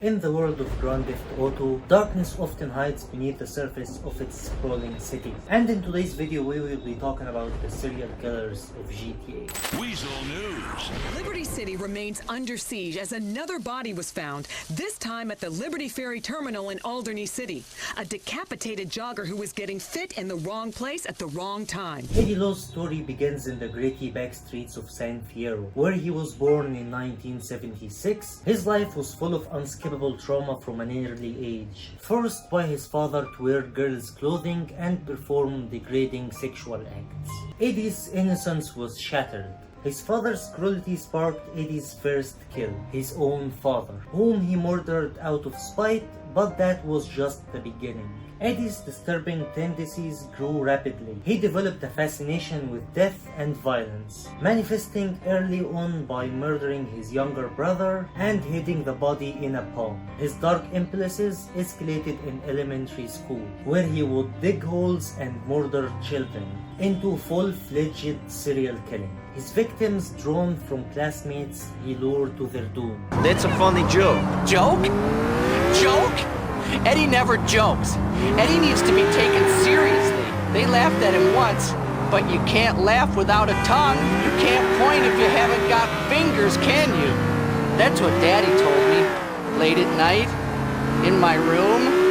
In the world of Grand Theft Auto, darkness often hides beneath the surface of its sprawling cities. And in today's video, we will be talking about the serial killers of GTA. Weasel News. Liberty City remains under siege as another body was found, this time at the Liberty Ferry Terminal in Alderney City. A decapitated jogger who was getting fit in the wrong place at the wrong time. Eddie Lowe's story begins in the gritty back streets of San Fierro, where he was born in 1976. His life was full of unscapable trauma from an early age, forced by his father to wear girls' clothing and perform degrading sexual acts. Eddie's innocence was shattered. His father's cruelty sparked Eddie's first kill, his own father, whom he murdered out of spite, but that was just the beginning. Eddie's disturbing tendencies grew rapidly. He developed a fascination with death and violence, manifesting early on by murdering his younger brother and hiding the body in a pond. His dark impulses escalated in elementary school, where he would dig holes and murder children, into full-fledged serial killing. His victims, drawn from classmates, he lured to their doom. That's a funny joke. Joke? Joke? Eddie never jokes. Eddie needs to be taken seriously. They laughed at him once, but you can't laugh without a tongue. You can't point if you haven't got fingers, can you? That's what Daddy told me, late at night, in my room.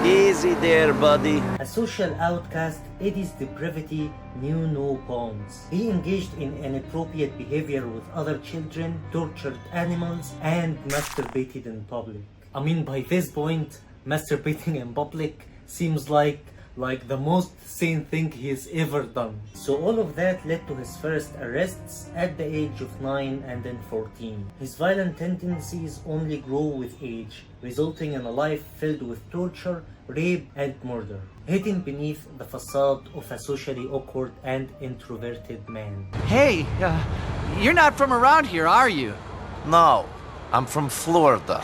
Easy there, buddy. A social outcast, Eddie's depravity knew no bounds. He engaged in inappropriate behavior with other children, tortured animals, and masturbated in public. I mean, by this point, masturbating in public seems like the most sane thing he's ever done. So all of that led to his first arrests at the age of 9 and then 14. His violent tendencies only grow with age, resulting in a life filled with torture, rape, and murder, hidden beneath the facade of a socially awkward and introverted man. Hey, you're not from around here, are you? No, I'm from Florida.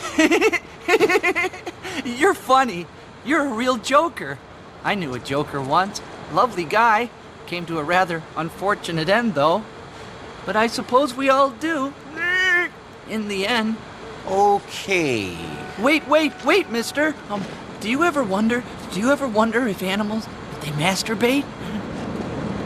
You're funny. You're a real joker. I knew a joker once. Lovely guy. Came to a rather unfortunate end, though. But I suppose we all do. In the end. Okay. Wait, mister. Do you ever wonder if animals, if they masturbate?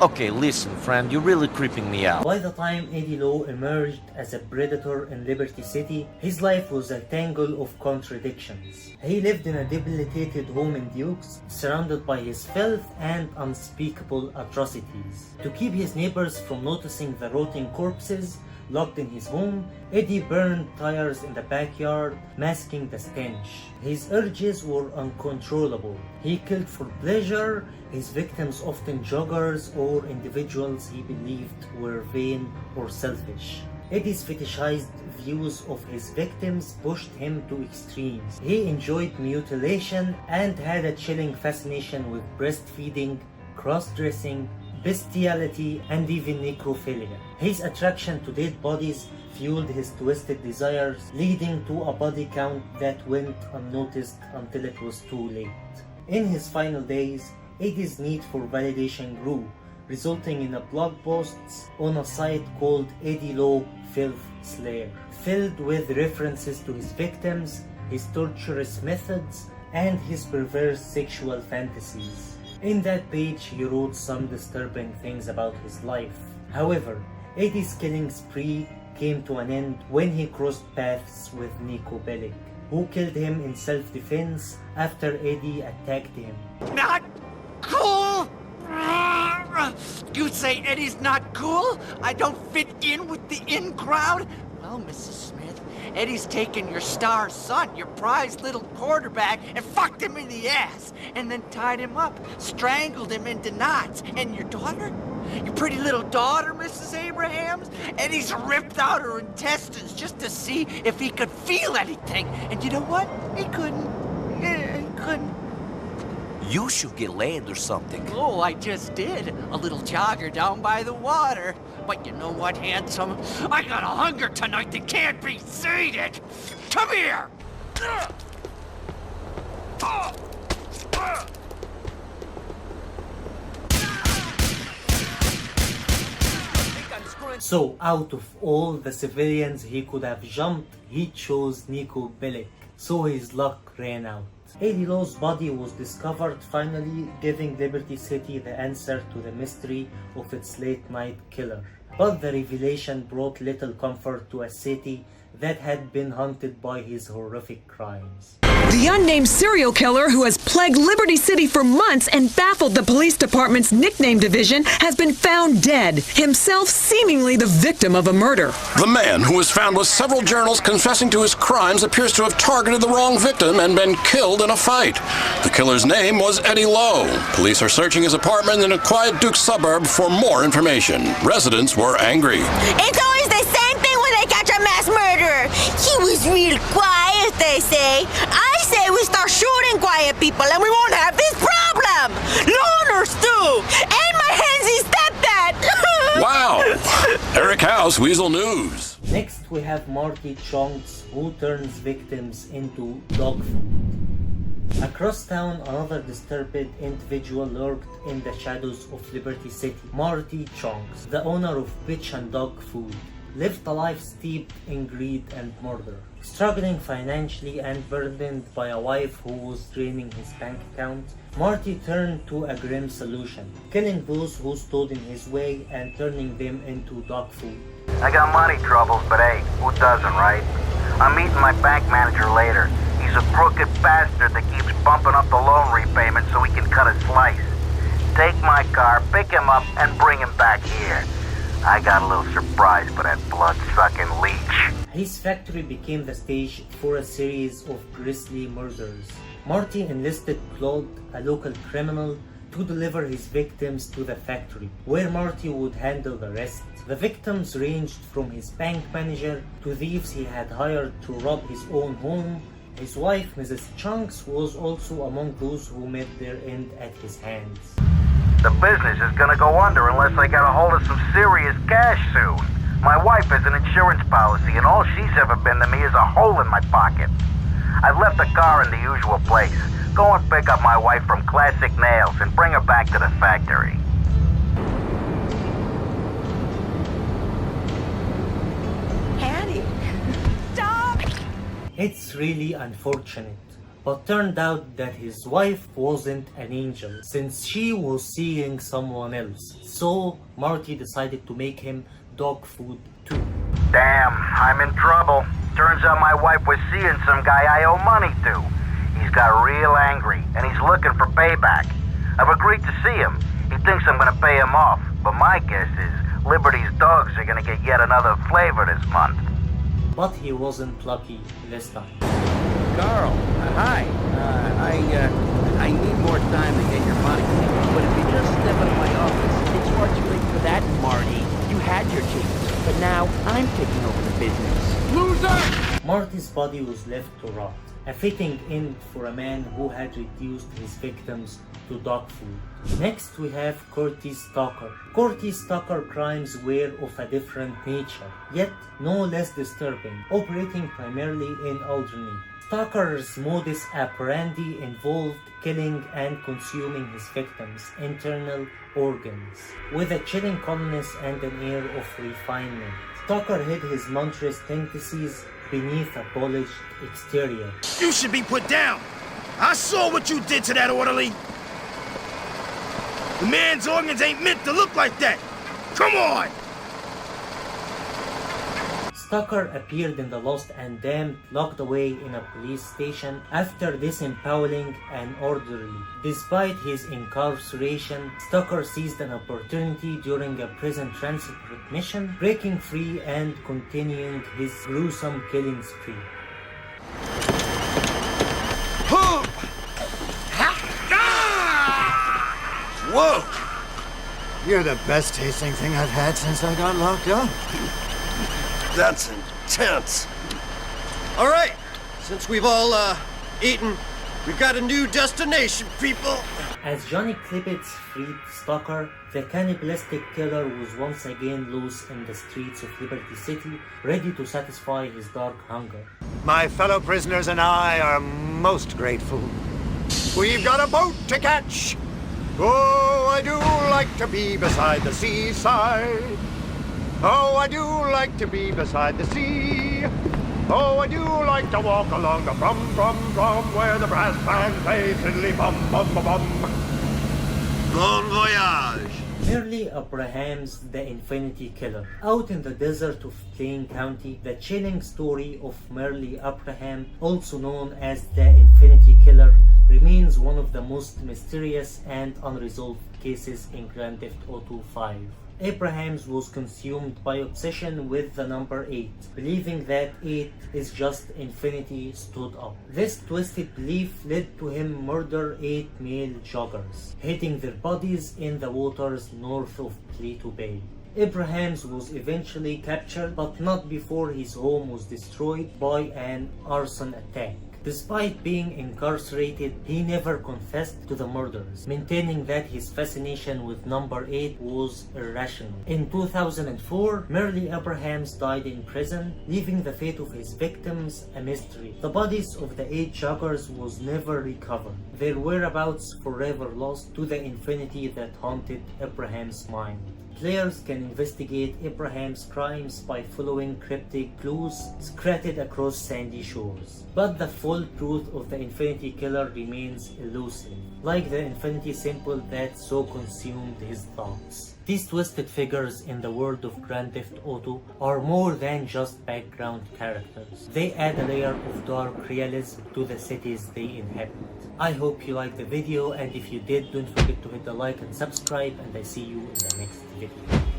Okay, listen, friend, you're really creeping me out. By the time Eddie Lowe emerged as a predator in Liberty City, his life was a tangle of contradictions. He lived in a debilitated home in Dukes, surrounded by his filth and unspeakable atrocities. To keep his neighbors from noticing the rotting corpses locked in his home, Eddie burned tires in the backyard, masking the stench. His urges were uncontrollable. He killed for pleasure, his victims often joggers or individuals he believed were vain or selfish. Eddie's fetishized views of his victims pushed him to extremes. He enjoyed mutilation and had a chilling fascination with breastfeeding, cross-dressing, bestiality, and even necrophilia. His attraction to dead bodies fueled his twisted desires, leading to a body count that went unnoticed until it was too late. In his final days, Eddie's need for validation grew, resulting in a blog posts on a site called Eddie Lowe Filth Slayer, filled with references to his victims, his torturous methods, and his perverse sexual fantasies. In that page, he wrote some disturbing things about his life. However, Eddie's killing spree came to an end when he crossed paths with Nico Bellic, who killed him in self-defense after Eddie attacked him. Not cool? You say Eddie's not cool? I don't fit in with the in crowd? Well, Mrs. Smith, Eddie's taken your star son, your prized little quarterback, and fucked him in the ass, and then tied him up, strangled him into knots. And your daughter? Your pretty little daughter, Mrs. Abrahams? Eddie's ripped out her intestines just to see if he could feel anything. And you know what? He couldn't. Yeah, he couldn't. You should get laid or something. Oh, I just did. A little jogger down by the water. But you know what, handsome? I got a hunger tonight that can't be sated. Come here! I think I'm So, out of all the civilians he could have jumped, he chose Nico Bellic. So his luck ran out. Eddie Law's body was discovered, finally giving Liberty City the answer to the mystery of its late-night killer. But the revelation brought little comfort to a city that had been haunted by his horrific crimes. The unnamed serial killer who has plagued Liberty City for months and baffled the police department's nickname division has been found dead, himself seemingly the victim of a murder. The man, who was found with several journals confessing to his crimes, appears to have targeted the wrong victim and been killed in a fight. The killer's name was Eddie Lowe. Police are searching his apartment in a quiet Duke suburb for more information. Residents were angry. It's always the same thing when they catch a mass murderer. He was real quiet, they say. I say we start shooting quiet people and we won't have this problem. Loners too. And my handsy stepdad. Wow! Eric House, Weasel News. Next we have Marty Chonks, who turns victims into dog food. Across town, another disturbed individual lurked in the shadows of Liberty City. Marty Chonks, the owner of Bitch and Dog Food, lived a life steeped in greed and murder. Struggling financially and burdened by a wife who was draining his bank account, Marty turned to a grim solution, killing those who stood in his way and turning them into dog food. I got money troubles, but hey, who doesn't, right? I'm meeting my bank manager later. He's a crooked bastard that keeps bumping up the loan repayment so he can cut a slice. Take my car, pick him up, and bring him back here. I got a little surprise for that blood-sucking leech. His factory became the stage for a series of grisly murders. Marty enlisted Claude, a local criminal, to deliver his victims to the factory, where Marty would handle the rest. The victims ranged from his bank manager to thieves he had hired to rob his own home. His wife, Mrs. Chonks, was also among those who met their end at his hands. The business is gonna go under unless I get a hold of some serious cash soon. My wife has an insurance policy, and all she's ever been to me is a hole in my pocket. I've left the car in the usual place. Go and pick up my wife from Classic Nails and bring her back to the factory. Hattie. Stop! It's really unfortunate, but turned out that his wife wasn't an angel, since she was seeing someone else. So Marty decided to make him dog food too. Damn, I'm in trouble. Turns out my wife was seeing some guy I owe money to. He's got real angry, and he's looking for payback. I've agreed to see him. He thinks I'm gonna pay him off, but my guess is Liberty's dogs are gonna get yet another flavor this month. But he wasn't lucky this time. Carl, hi. I need more time to get your money. But if you just step out of my office, it's far too late for that, Marty. You had your chance, but now I'm taking over the business. Loser! Marty's body was left to rot, a fitting end for a man who had reduced his victims to dog food. Next we have Curtis Tucker. Curtis Tucker crimes were of a different nature, yet no less disturbing, operating primarily in Alderney. Tucker's modus operandi involved killing and consuming his victims' internal organs, with a chilling calmness and an air of refinement. Tucker hid his monstrous tendencies beneath a polished exterior. You should be put down. I saw what you did to that orderly. The man's organs ain't meant to look like that. Come on! Tucker appeared in The Lost and Damned, locked away in a police station after disempaweling an orderly. Despite his incarceration, Tucker seized an opportunity during a prison transit mission, breaking free and continuing his gruesome killing spree. Whoa! You're the best tasting thing I've had since I got locked up. That's intense. All right, since we've all, eaten, we've got a new destination, people. As Johnny Klipitz freed Tucker, the cannibalistic killer was once again loose in the streets of Liberty City, ready to satisfy his dark hunger. My fellow prisoners and I are most grateful. We've got a boat to catch. Oh, I do like to be beside the seaside. Oh, I do like to be beside the sea. Oh, I do like to walk along the from, where the brass band plays fiddly bum, bum, bum, bum. Bon voyage. Merle Abrahams, the Infinity Killer. Out in the desert of Plain County, the chilling story of Merle Abraham, also known as the Infinity Killer, remains one of the most mysterious and unresolved cases in Grand Theft Auto 5. Abrahams was consumed by obsession with the number 8, believing that 8 is just infinity stood up. This twisted belief led to him murder 8 male joggers, hiding their bodies in the waters north of Plato Bay. Abrahams was eventually captured, but not before his home was destroyed by an arson attack. Despite being incarcerated, he never confessed to the murders, maintaining that his fascination with number 8 was irrational. In 2004, Merle Abrahams died in prison, leaving the fate of his victims a mystery. The bodies of the 8 joggers was never recovered, their whereabouts forever lost to the infinity that haunted Abraham's mind. Players can investigate Abraham's crimes by following cryptic clues scattered across sandy shores. But the full truth of the Infinity Killer remains elusive, like the infinity symbol that so consumed his thoughts. These twisted figures in the world of Grand Theft Auto are more than just background characters. They add a layer of dark realism to the cities they inhabit. I hope you liked the video, and if you did, don't forget to hit the like and subscribe, and I see you in the next video.